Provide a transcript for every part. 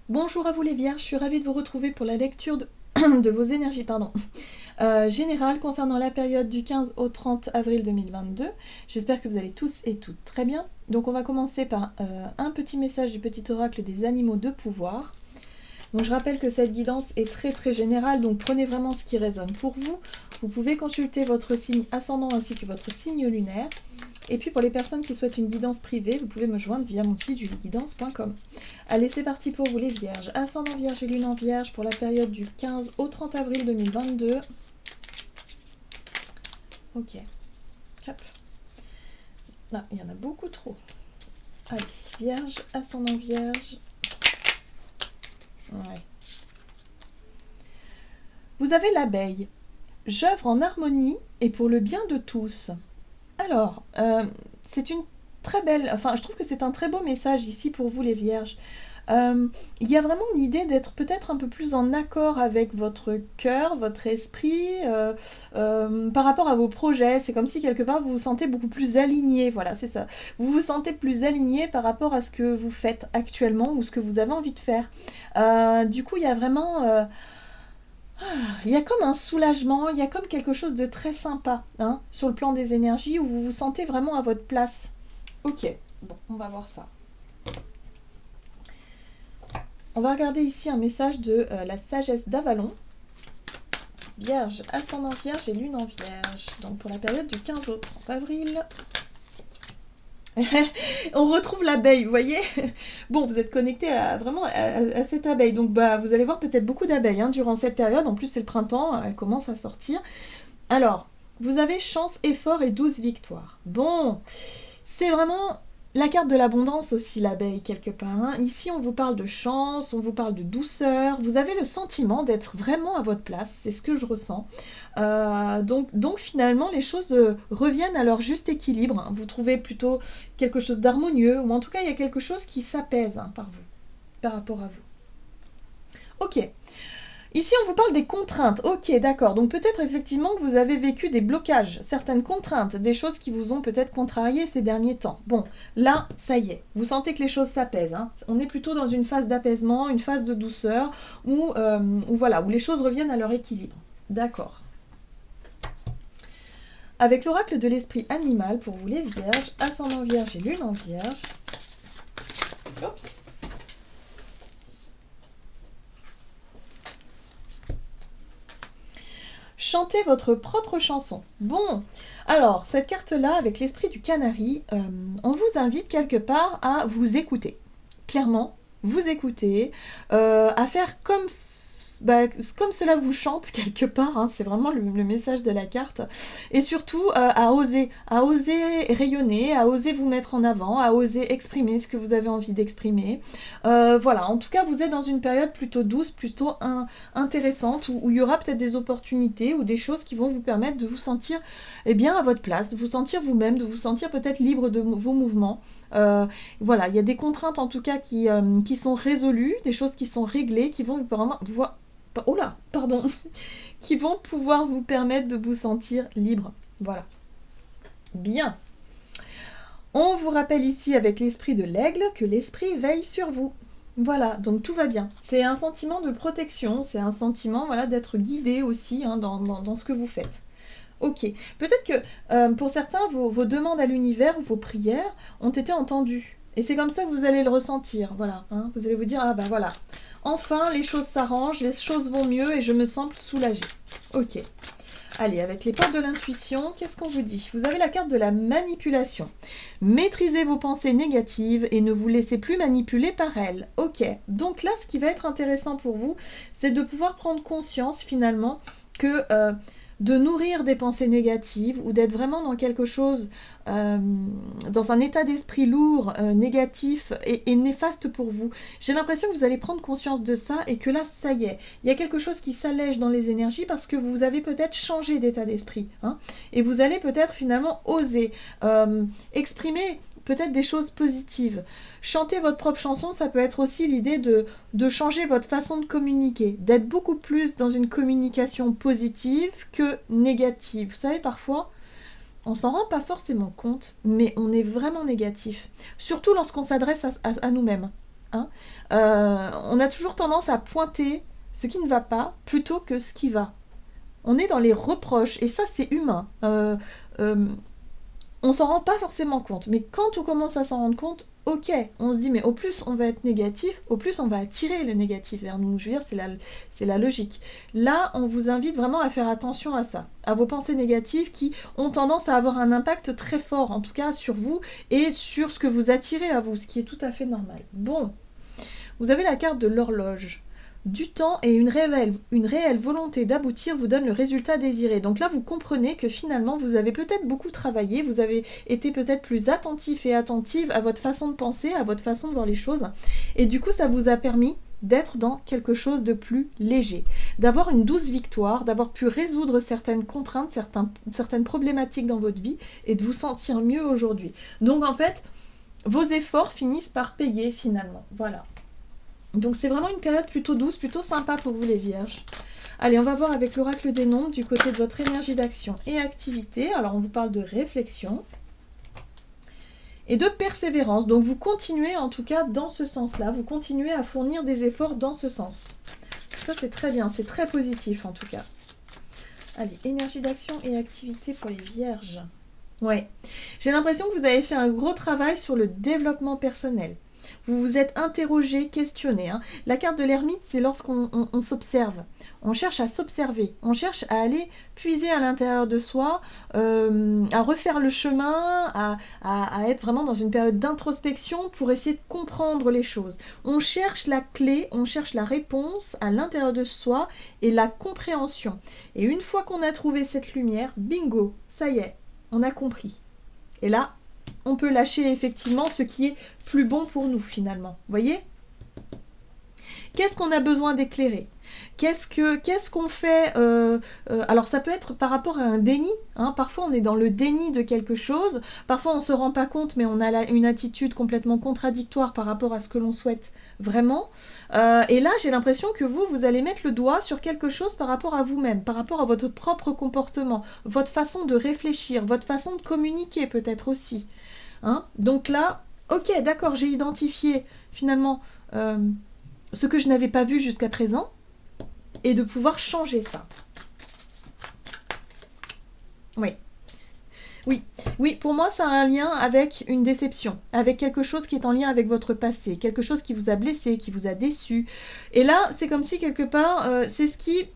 Bonjour à vous les vierges, je suis ravie de vous retrouver pour la lecture de vos énergies générales concernant la période du 15 au 30 avril 2022. J'espère que vous allez tous et toutes très bien. Donc on va commencer par un petit message du petit oracle des animaux de pouvoir. Donc je rappelle que cette guidance est très générale, donc prenez vraiment ce qui résonne pour vous. Vous pouvez consulter votre signe ascendant ainsi que votre signe lunaire. Et puis pour les personnes qui souhaitent une guidance privée, vous pouvez me joindre via mon site julieguidance.com. Allez, c'est parti pour vous les vierges. Ascendant vierge et lune en vierge pour la période du 15 au 30 avril 2022. Ok. Hop. Là, il y en a beaucoup trop. Allez, vierge, ascendant vierge. Ouais. Vous avez l'abeille. J'œuvre en harmonie et pour le bien de tous. Alors, c'est une très belle... Enfin, je trouve que c'est un très beau message ici pour vous les vierges. Il y a vraiment l'idée d'être peut-être un peu plus en accord avec votre cœur, votre esprit, par rapport à vos projets. C'est comme si quelque part vous vous sentez beaucoup plus aligné, voilà, c'est ça. Vous vous sentez plus aligné par rapport à ce que vous faites actuellement ou ce que vous avez envie de faire. Du coup, il y a vraiment... il y a comme un soulagement, il y a comme quelque chose de très sympa hein, sur le plan des énergies où vous vous sentez vraiment à votre place. Ok, bon, on va voir ça. On va regarder ici un message de la sagesse d'Avalon. Vierge, ascendant vierge et lune en vierge. Donc pour la période du 15 au 30 avril. On retrouve l'abeille, vous voyez. Bon, vous êtes connecté vraiment à cette abeille. Donc bah, vous allez voir peut-être beaucoup d'abeilles hein, durant cette période. En plus c'est le printemps, elle commence à sortir. Alors, vous avez chance, effort et 12 victoires. Bon, c'est vraiment la carte de l'abondance aussi, l'abeille, quelque part. Hein. Ici, on vous parle de chance, on vous parle de douceur. Vous avez le sentiment d'être vraiment à votre place, c'est ce que je ressens. Donc finalement, les choses reviennent à leur juste équilibre. Hein. Vous trouvez plutôt quelque chose d'harmonieux, ou en tout cas, il y a quelque chose qui s'apaise hein, par rapport à vous. Ok. Ici, on vous parle des contraintes. Ok, d'accord. Donc peut-être effectivement que vous avez vécu des blocages, certaines contraintes, des choses qui vous ont peut-être contrarié ces derniers temps. Bon, là, ça y est. Vous sentez que les choses s'apaisent. Hein. On est plutôt dans une phase d'apaisement, une phase de douceur, où les choses reviennent à leur équilibre. D'accord. Avec l'oracle de l'esprit animal, pour vous les vierges, ascendant vierge et lune en vierge. Oups. Chantez votre propre chanson. Bon, alors, cette carte-là, avec l'esprit du canari, on vous invite quelque part à vous écouter. Clairement, vous écouter, à faire comme cela vous chante quelque part, hein, c'est vraiment le message de la carte, et surtout à oser rayonner, à oser vous mettre en avant, à oser exprimer ce que vous avez envie d'exprimer. Voilà, en tout cas, vous êtes dans une période plutôt douce, plutôt intéressante, où il y aura peut-être des opportunités ou des choses qui vont vous permettre de vous sentir à votre place, de vous sentir vous-même, de vous sentir peut-être libre de vos mouvements. Voilà, il y a des contraintes en tout cas qui sont résolues, des choses qui sont réglées, qui vont qui vont pouvoir vous permettre de vous sentir libre. Voilà. Bien. On vous rappelle ici avec l'esprit de l'aigle que l'esprit veille sur vous. Voilà, donc tout va bien. C'est un sentiment de protection, c'est un sentiment d'être guidé aussi hein, dans ce que vous faites. Ok, peut-être que pour certains, vos demandes à l'univers, vos prières ont été entendues. Et c'est comme ça que vous allez le ressentir, voilà. Hein. Vous allez vous dire, ah bah voilà, enfin les choses s'arrangent, les choses vont mieux et je me sens soulagée. Ok. Allez, avec les portes de l'intuition, qu'est-ce qu'on vous dit? Vous avez la carte de la manipulation. Maîtrisez vos pensées négatives et ne vous laissez plus manipuler par elles. Ok, donc là, ce qui va être intéressant pour vous, c'est de pouvoir prendre conscience finalement que de nourrir des pensées négatives ou d'être vraiment dans quelque chose, dans un état d'esprit lourd, négatif et néfaste pour vous. J'ai l'impression que vous allez prendre conscience de ça et que là, ça y est, il y a quelque chose qui s'allège dans les énergies parce que vous avez peut-être changé d'état d'esprit. Hein, et vous allez peut-être finalement oser exprimer peut-être des choses positives. Chanter votre propre chanson, ça peut être aussi l'idée de changer votre façon de communiquer, d'être beaucoup plus dans une communication positive que négative. Vous savez, parfois, on s'en rend pas forcément compte, mais on est vraiment négatif. Surtout lorsqu'on s'adresse à nous-mêmes. hein. On a toujours tendance à pointer ce qui ne va pas plutôt que ce qui va. On est dans les reproches, et ça c'est humain. On s'en rend pas forcément compte, mais quand on commence à s'en rendre compte, ok, on se dit mais au plus on va être négatif, au plus on va attirer le négatif vers nous. Je veux dire, c'est la logique. Là, on vous invite vraiment à faire attention à ça, à vos pensées négatives qui ont tendance à avoir un impact très fort, en tout cas sur vous et sur ce que vous attirez à vous, ce qui est tout à fait normal. Bon, vous avez la carte de l'horloge. Du temps et une réelle volonté d'aboutir vous donne le résultat désiré. Donc là, vous comprenez que finalement, vous avez peut-être beaucoup travaillé, vous avez été peut-être plus attentif et attentive à votre façon de penser, à votre façon de voir les choses. Et du coup, ça vous a permis d'être dans quelque chose de plus léger, d'avoir une douce victoire, d'avoir pu résoudre certaines contraintes, certaines problématiques dans votre vie et de vous sentir mieux aujourd'hui. Donc en fait, vos efforts finissent par payer finalement. Voilà. Donc c'est vraiment une période plutôt douce, plutôt sympa pour vous les vierges. Allez, on va voir avec l'oracle des nombres du côté de votre énergie d'action et activité. Alors on vous parle de réflexion et de persévérance. Donc vous continuez en tout cas dans ce sens-là, vous continuez à fournir des efforts dans ce sens. Ça c'est très bien, c'est très positif en tout cas. Allez, énergie d'action et activité pour les vierges. Ouais, j'ai l'impression que vous avez fait un gros travail sur le développement personnel. Vous vous êtes interrogé, questionné. Hein. La carte de l'ermite, c'est lorsqu'on s'observe. On cherche à s'observer. On cherche à aller puiser à l'intérieur de soi, à refaire le chemin, à être vraiment dans une période d'introspection pour essayer de comprendre les choses. On cherche la clé, on cherche la réponse à l'intérieur de soi et la compréhension. Et une fois qu'on a trouvé cette lumière, bingo, ça y est, on a compris. Et là, on peut lâcher effectivement ce qui est plus bon pour nous finalement. Vous voyez ? Qu'est-ce qu'on a besoin d'éclairer ? Qu'est-ce qu'on fait alors ça peut être par rapport à un déni. Hein, parfois on est dans le déni de quelque chose. Parfois on ne se rend pas compte mais on a une attitude complètement contradictoire par rapport à ce que l'on souhaite vraiment. Et là j'ai l'impression que vous allez mettre le doigt sur quelque chose par rapport à vous-même, par rapport à votre propre comportement, votre façon de réfléchir, votre façon de communiquer peut-être aussi. Hein, donc là, ok, d'accord, j'ai identifié finalement ce que je n'avais pas vu jusqu'à présent et de pouvoir changer ça. Oui, pour moi, ça a un lien avec une déception, avec quelque chose qui est en lien avec votre passé, quelque chose qui vous a blessé, qui vous a déçu. Et là, c'est comme si quelque part, c'est ce qui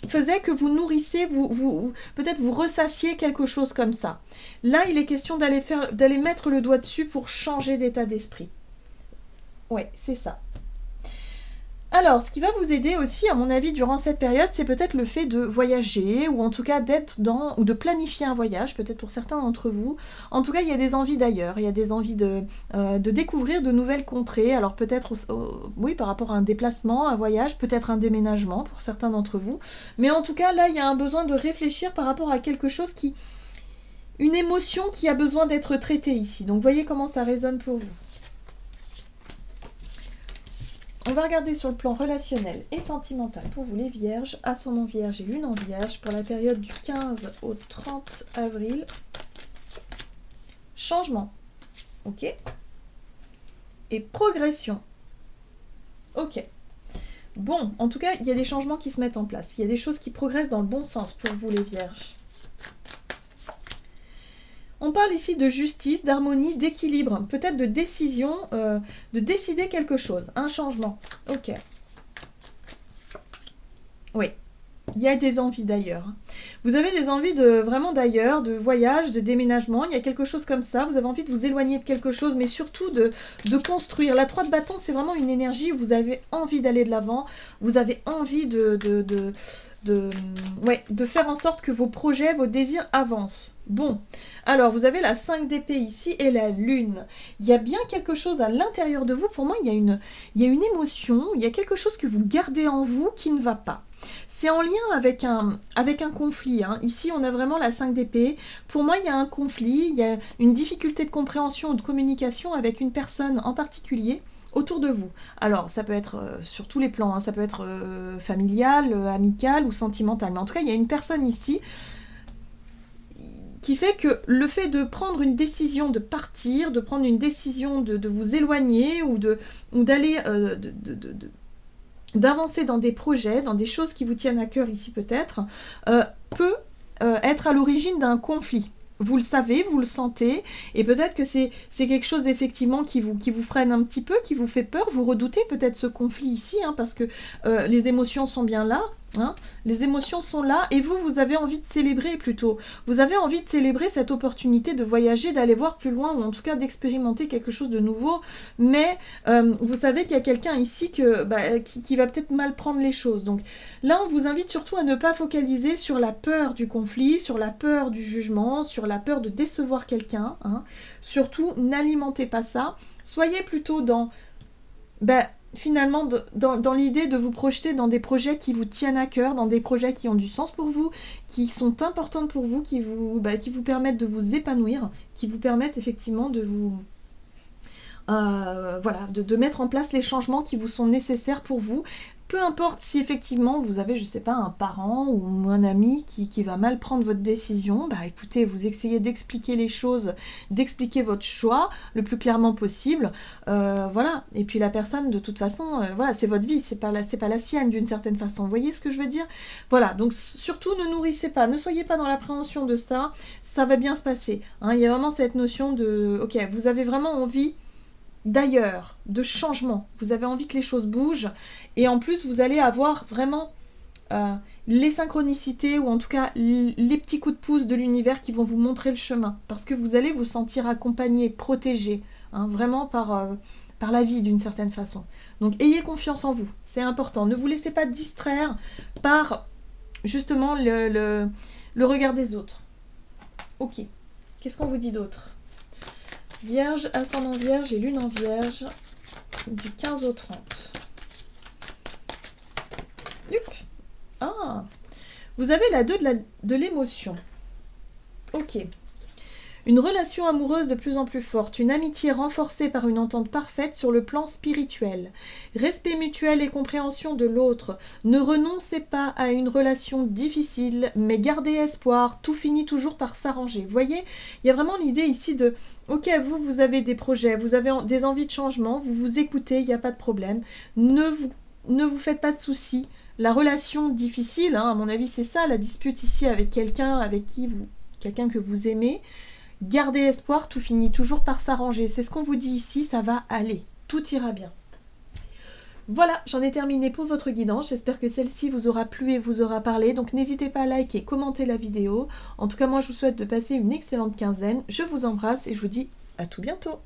faisait que vous nourrissez, peut-être vous ressassiez quelque chose comme ça. Là, il est question d'aller mettre le doigt dessus pour changer d'état d'esprit. Ouais, c'est ça. Alors, ce qui va vous aider aussi, à mon avis, durant cette période, c'est peut-être le fait de voyager, ou en tout cas ou de planifier un voyage, peut-être pour certains d'entre vous. En tout cas, il y a des envies d'ailleurs, il y a des envies de découvrir de nouvelles contrées, alors peut-être, oui, par rapport à un déplacement, un voyage, peut-être un déménagement pour certains d'entre vous. Mais en tout cas, là, il y a un besoin de réfléchir par rapport à quelque chose une émotion qui a besoin d'être traitée ici. Donc, voyez comment ça résonne pour vous. On va regarder sur le plan relationnel et sentimental pour vous les vierges, ascendant vierge et lune en vierge pour la période du 15 au 30 avril. Changement, ok. Et progression, ok. Bon, en tout cas, il y a des changements qui se mettent en place. Il y a des choses qui progressent dans le bon sens pour vous les vierges. On parle ici de justice, d'harmonie, d'équilibre, peut-être de décision, de décider quelque chose, un changement. Ok. Oui, il y a des envies d'ailleurs. Vous avez des envies vraiment d'ailleurs, de voyage, de déménagement, il y a quelque chose comme ça, vous avez envie de vous éloigner de quelque chose, mais surtout de construire. La 3 de bâton, c'est vraiment une énergie où vous avez envie d'aller de l'avant, vous avez envie de faire en sorte que vos projets, vos désirs avancent. Bon, alors vous avez la 5 d'épée ici et la lune. Il y a bien quelque chose à l'intérieur de vous, pour moi il y a une émotion, il y a quelque chose que vous gardez en vous qui ne va pas. C'est en lien avec un conflit. Hein. Ici, on a vraiment la 5 d'épée. Pour moi, il y a un conflit, il y a une difficulté de compréhension ou de communication avec une personne en particulier autour de vous. Alors, ça peut être sur tous les plans, hein. Ça peut être familial, amical ou sentimental. Mais en tout cas, il y a une personne ici qui fait que le fait de prendre une décision de partir, de prendre une décision de vous éloigner ou d'aller d'avancer dans des projets, dans des choses qui vous tiennent à cœur ici peut-être, peut être à l'origine d'un conflit. Vous le savez, vous le sentez, et peut-être que c'est quelque chose effectivement qui vous freine un petit peu, qui vous fait peur, vous redoutez peut-être ce conflit ici, hein, parce que les émotions sont bien là, hein, les émotions sont là, et vous avez envie de célébrer plutôt. Vous avez envie de célébrer cette opportunité de voyager, d'aller voir plus loin, ou en tout cas d'expérimenter quelque chose de nouveau, mais vous savez qu'il y a quelqu'un ici qui va peut-être mal prendre les choses. Donc là, on vous invite surtout à ne pas focaliser sur la peur du conflit, sur la peur du jugement, sur la peur de décevoir quelqu'un, hein. Surtout, n'alimentez pas ça. Soyez plutôt dans, finalement, dans l'idée de vous projeter dans des projets qui vous tiennent à cœur, dans des projets qui ont du sens pour vous, qui sont importants pour vous, qui vous permettent de vous épanouir, qui vous permettent effectivement de vous... de mettre en place les changements qui vous sont nécessaires pour vous. Peu importe si effectivement vous avez, je sais pas, un parent ou un ami qui va mal prendre votre décision, écoutez, vous essayez d'expliquer les choses, d'expliquer votre choix le plus clairement possible, voilà. Et puis la personne, de toute façon, voilà, c'est votre vie, c'est pas la sienne d'une certaine façon. Vous voyez ce que je veux dire? Voilà, donc surtout ne nourrissez pas, ne soyez pas dans l'appréhension de ça, ça va bien se passer. Hein, il y a vraiment cette notion de, ok, vous avez vraiment envie d'ailleurs, de changement. Vous avez envie que les choses bougent et en plus vous allez avoir vraiment les synchronicités ou en tout cas les petits coups de pouce de l'univers qui vont vous montrer le chemin parce que vous allez vous sentir accompagné, protégé, hein, vraiment par la vie d'une certaine façon. Donc ayez confiance en vous, c'est important. Ne vous laissez pas distraire par justement le regard des autres. Ok, qu'est-ce qu'on vous dit d'autre ? Vierge, ascendant Vierge et lune en Vierge, du 15 au 30. Luc. Ah, vous avez la 2 de l'émotion. Ok. Une relation amoureuse de plus en plus forte, une amitié renforcée par une entente parfaite sur le plan spirituel. Respect mutuel et compréhension de l'autre. Ne renoncez pas à une relation difficile, mais gardez espoir, tout finit toujours par s'arranger. Vous voyez, il y a vraiment l'idée ici de, ok, vous avez des projets, vous avez des envies de changement, vous vous écoutez, il n'y a pas de problème. Ne vous faites pas de soucis. La relation difficile, hein, à mon avis c'est ça, la dispute ici avec quelqu'un que vous aimez, gardez espoir, tout finit toujours par s'arranger. C'est ce qu'on vous dit ici, ça va aller. Tout ira bien. Voilà, j'en ai terminé pour votre guidance. J'espère que celle-ci vous aura plu et vous aura parlé. Donc n'hésitez pas à liker, commenter la vidéo. En tout cas, moi, je vous souhaite de passer une excellente quinzaine. Je vous embrasse et je vous dis à tout bientôt.